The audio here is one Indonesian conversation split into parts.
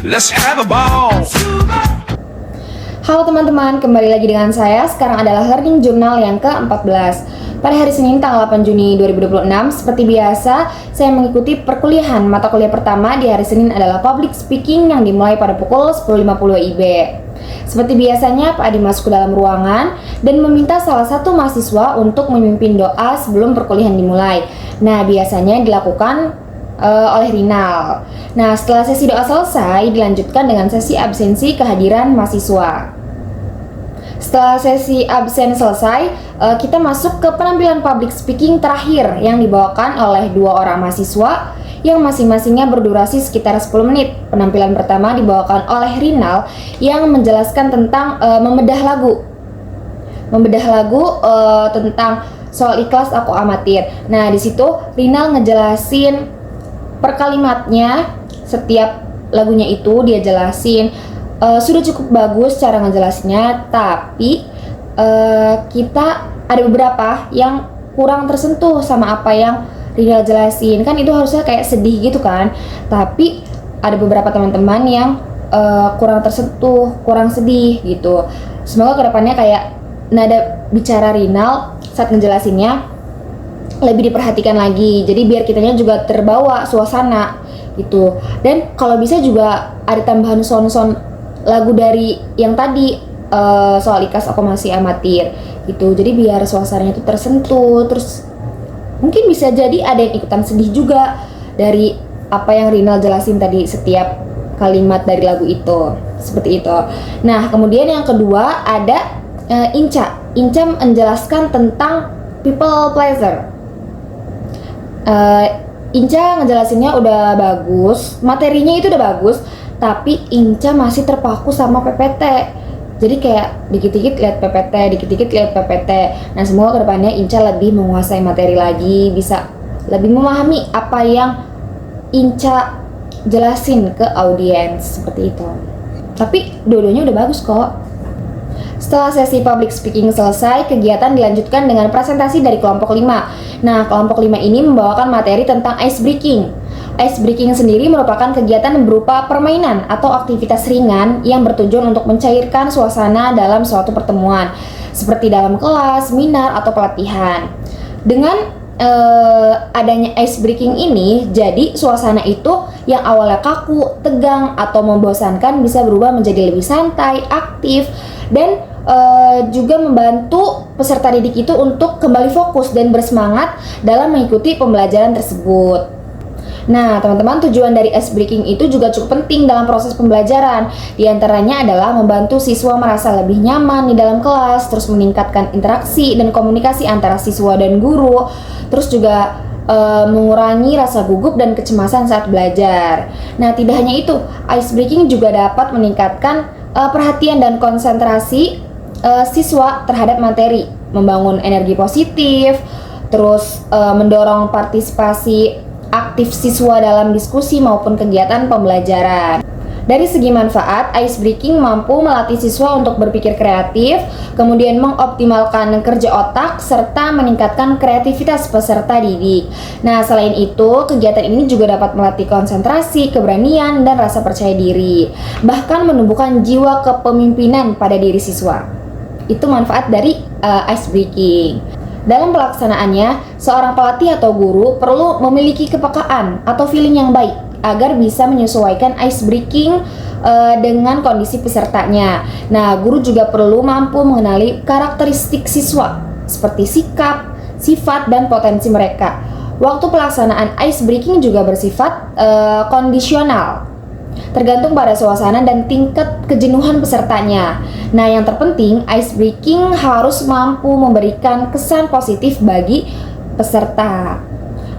Let's have a ball. Halo teman-teman, kembali lagi dengan saya. Sekarang adalah Learning Journal yang ke-14. Pada hari Senin tanggal 8 Juni 2026, seperti biasa, saya mengikuti perkuliahan. Mata kuliah pertama di hari Senin adalah Public Speaking yang dimulai pada pukul 10.50 WIB. Seperti biasanya, Pak Adi masuk ke dalam ruangan dan meminta salah satu mahasiswa untuk memimpin doa sebelum perkuliahan dimulai. Nah, biasanya dilakukan oleh Rinal. Nah, setelah sesi doa selesai, dilanjutkan dengan sesi absensi kehadiran mahasiswa. Setelah sesi absen selesai, kita masuk ke penampilan public speaking terakhir yang dibawakan oleh dua orang mahasiswa yang masing-masingnya berdurasi sekitar 10 menit. Penampilan pertama dibawakan oleh Rinal yang menjelaskan tentang membedah lagu tentang Soal Ikhlas Aku Amatir. Nah, di situ Rinal ngejelasin per kalimatnya, setiap lagunya itu dia jelasin. Sudah cukup bagus cara ngejelasinnya, tapi kita ada beberapa yang kurang tersentuh sama apa yang Rinal jelasin. Kan itu harusnya kayak sedih gitu kan, tapi ada beberapa teman-teman yang kurang tersentuh, kurang sedih gitu. Semoga kedepannya kayak nada bicara Rinal saat ngejelasinnya lebih diperhatikan lagi, jadi biar kitanya juga terbawa suasana gitu. Dan kalau bisa juga ada tambahan sound lagu dari yang tadi Soal Ikhlas Aku Masih Amatir gitu, jadi biar suasananya itu tersentuh. Terus mungkin bisa jadi ada yang ikutan sedih juga dari apa yang Rinal jelasin tadi, setiap kalimat dari lagu itu, seperti itu. Nah, kemudian yang kedua ada Inca menjelaskan tentang people pleasure. Inca ngejelasinnya udah bagus, materinya itu udah bagus, tapi Inca masih terpaku sama PPT. Jadi kayak dikit-dikit lihat PPT, dikit-dikit lihat PPT. Nah, semoga kedepannya Inca lebih menguasai materi lagi, bisa lebih memahami apa yang Inca jelasin ke audiens, seperti itu. Tapi dua-duanya udah bagus kok. Setelah sesi public speaking selesai, kegiatan dilanjutkan dengan presentasi dari kelompok 5. Nah, kelompok 5 ini membawakan materi tentang ice breaking. Ice breaking sendiri merupakan kegiatan berupa permainan atau aktivitas ringan yang bertujuan untuk mencairkan suasana dalam suatu pertemuan, seperti dalam kelas, seminar, atau pelatihan. Dengan adanya ice breaking ini, jadi suasana itu yang awalnya kaku, tegang, atau membosankan bisa berubah menjadi lebih santai, aktif, dan juga membantu peserta didik itu untuk kembali fokus dan bersemangat dalam mengikuti pembelajaran tersebut. Nah, teman-teman, tujuan dari ice breaking itu juga cukup penting dalam proses pembelajaran. Di antaranya adalah membantu siswa merasa lebih nyaman di dalam kelas, terus meningkatkan interaksi dan komunikasi antara siswa dan guru, terus juga mengurangi rasa gugup dan kecemasan saat belajar. Nah, tidak hanya itu, ice breaking juga dapat meningkatkan perhatian dan konsentrasi siswa terhadap materi, membangun energi positif, terus mendorong partisipasi aktif siswa dalam diskusi maupun kegiatan pembelajaran. Dari segi manfaat, ice breaking mampu melatih siswa untuk berpikir kreatif, kemudian mengoptimalkan kerja otak, serta meningkatkan kreativitas peserta didik. Nah, selain itu, kegiatan ini juga dapat melatih konsentrasi, keberanian, dan rasa percaya diri, bahkan menumbuhkan jiwa kepemimpinan pada diri siswa. Itu manfaat dari ice breaking. Dalam pelaksanaannya, seorang pelatih atau guru perlu memiliki kepekaan atau feeling yang baik agar bisa menyesuaikan ice breaking dengan kondisi pesertanya. Nah, guru juga perlu mampu mengenali karakteristik siswa seperti sikap, sifat, dan potensi mereka. Waktu pelaksanaan ice breaking juga bersifat kondisional, tergantung pada suasana dan tingkat kejenuhan pesertanya. Nah, yang terpenting, ice breaking harus mampu memberikan kesan positif bagi peserta.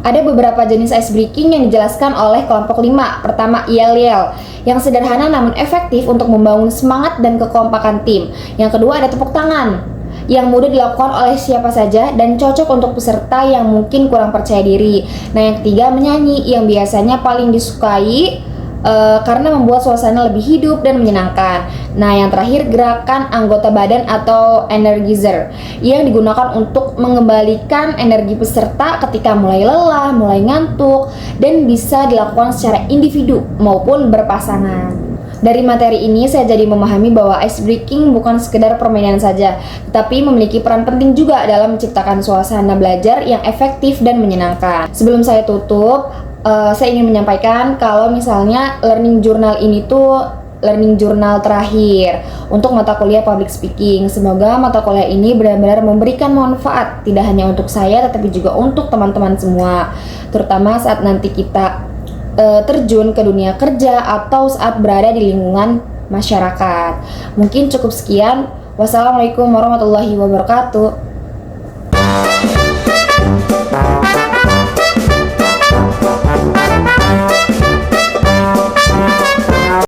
Ada beberapa jenis ice breaking yang dijelaskan oleh kelompok 5. Pertama, yel-yel, yang sederhana namun efektif untuk membangun semangat dan kekompakan tim. Yang kedua, ada tepuk tangan, yang mudah dilakukan oleh siapa saja dan cocok untuk peserta yang mungkin kurang percaya diri. Nah, yang ketiga, menyanyi, yang biasanya paling disukai karena membuat suasana lebih hidup dan menyenangkan. Nah, yang terakhir, gerakan anggota badan atau energizer, yang digunakan untuk mengembalikan energi peserta ketika mulai lelah, mulai ngantuk, dan bisa dilakukan secara individu maupun berpasangan. Dari materi ini saya jadi memahami bahwa ice breaking bukan sekedar permainan saja, tetapi memiliki peran penting juga dalam menciptakan suasana belajar yang efektif dan menyenangkan. Sebelum saya tutup, saya ingin menyampaikan kalau misalnya learning journal ini tuh learning journal terakhir untuk mata kuliah public speaking. Semoga mata kuliah ini benar-benar memberikan manfaat tidak hanya untuk saya tetapi juga untuk teman-teman semua, terutama saat nanti kita terjun ke dunia kerja atau saat berada di lingkungan masyarakat. Mungkin cukup sekian. Wassalamualaikum warahmatullahi wabarakatuh.